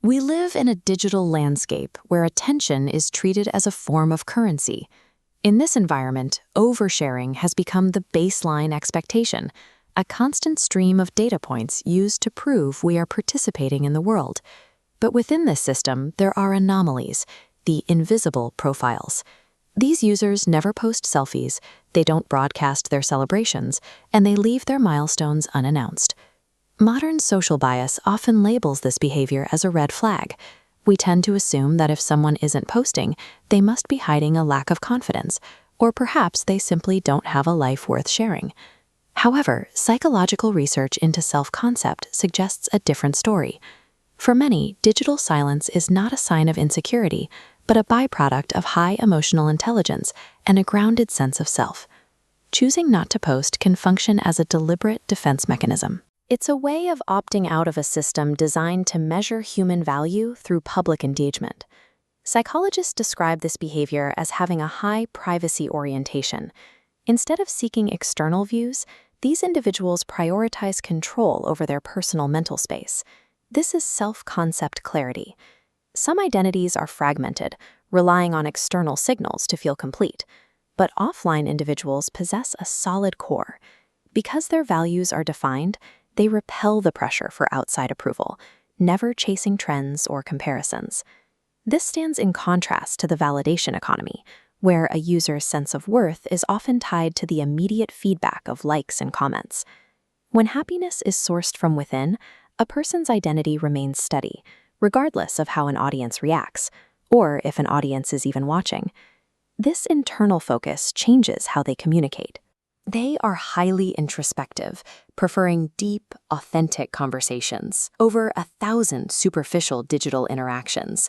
We live in a digital landscape where attention is treated as a form of currency. In this environment, oversharing has become the baseline expectation, a constant stream of data points used to prove we are participating in the world. But within this system, there are anomalies, the invisible profiles. These users never post selfies, they don't broadcast their celebrations, and they leave their milestones unannounced. Modern social bias often labels this behavior as a red flag. We tend to assume that if someone isn't posting, they must be hiding a lack of confidence, or perhaps they simply don't have a life worth sharing. However, psychological research into self-concept suggests a different story. For many, digital silence is not a sign of insecurity, but a byproduct of high emotional intelligence and a grounded sense of self. Choosing not to post can function as a deliberate defense mechanism. It's a way of opting out of a system designed to measure human value through public engagement. Psychologists describe this behavior as having a high privacy orientation. Instead of seeking external views, these individuals prioritize control over their personal mental space. This is self-concept clarity. Some identities are fragmented, relying on external signals to feel complete, but offline individuals possess a solid core. Because their values are defined, they repel the pressure for outside approval, never chasing trends or comparisons. This stands in contrast to the validation economy, where a user's sense of worth is often tied to the immediate feedback of likes and comments. When happiness is sourced from within, a person's identity remains steady, regardless of how an audience reacts, or if an audience is even watching. This internal focus changes how they communicate. They are highly introspective, preferring deep, authentic conversations over 1,000 superficial digital interactions.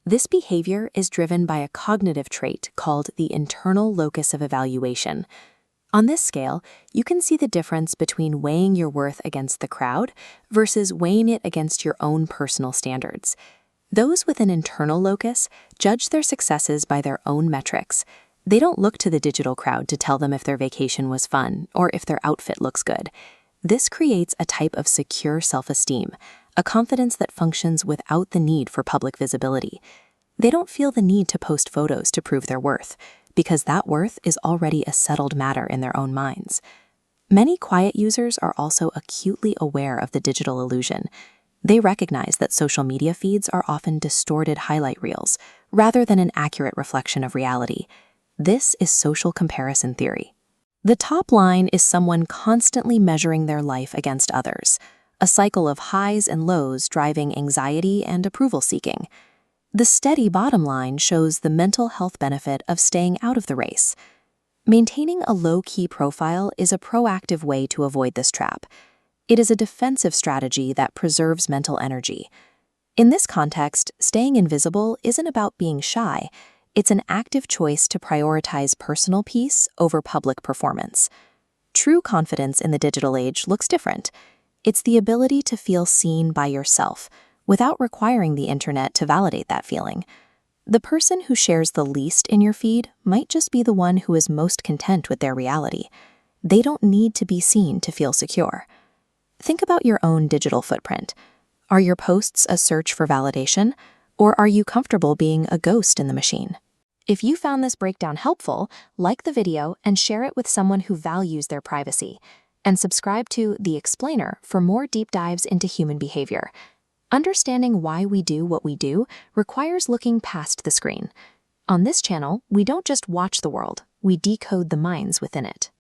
This behavior is driven by a cognitive trait called the internal locus of evaluation. On this scale, you can see the difference between weighing your worth against the crowd versus weighing it against your own personal standards. Those with an internal locus judge their successes by their own metrics. They don't look to the digital crowd to tell them if their vacation was fun or if their outfit looks good. This creates a type of secure self-esteem, a confidence that functions without the need for public visibility. They don't feel the need to post photos to prove their worth, because that worth is already a settled matter in their own minds. Many quiet users are also acutely aware of the digital illusion. They recognize that social media feeds are often distorted highlight reels, rather than an accurate reflection of reality. This is social comparison theory. The top line is someone constantly measuring their life against others, a cycle of highs and lows driving anxiety and approval seeking. The steady bottom line shows the mental health benefit of staying out of the race. Maintaining a low-key profile is a proactive way to avoid this trap. It is a defensive strategy that preserves mental energy. In this context, staying invisible isn't about being shy. It's an active choice to prioritize personal peace over public performance. True confidence in the digital age looks different. It's the ability to feel seen by yourself, without requiring the internet to validate that feeling. The person who shares the least in your feed might just be the one who is most content with their reality. They don't need to be seen to feel secure. Think about your own digital footprint. Are your posts a search for validation, or are you comfortable being a ghost in the machine? If you found this breakdown helpful, like the video and share it with someone who values their privacy. And subscribe to The Explainer for more deep dives into human behavior. Understanding why we do what we do requires looking past the screen. On this channel, we don't just watch the world, we decode the minds within it.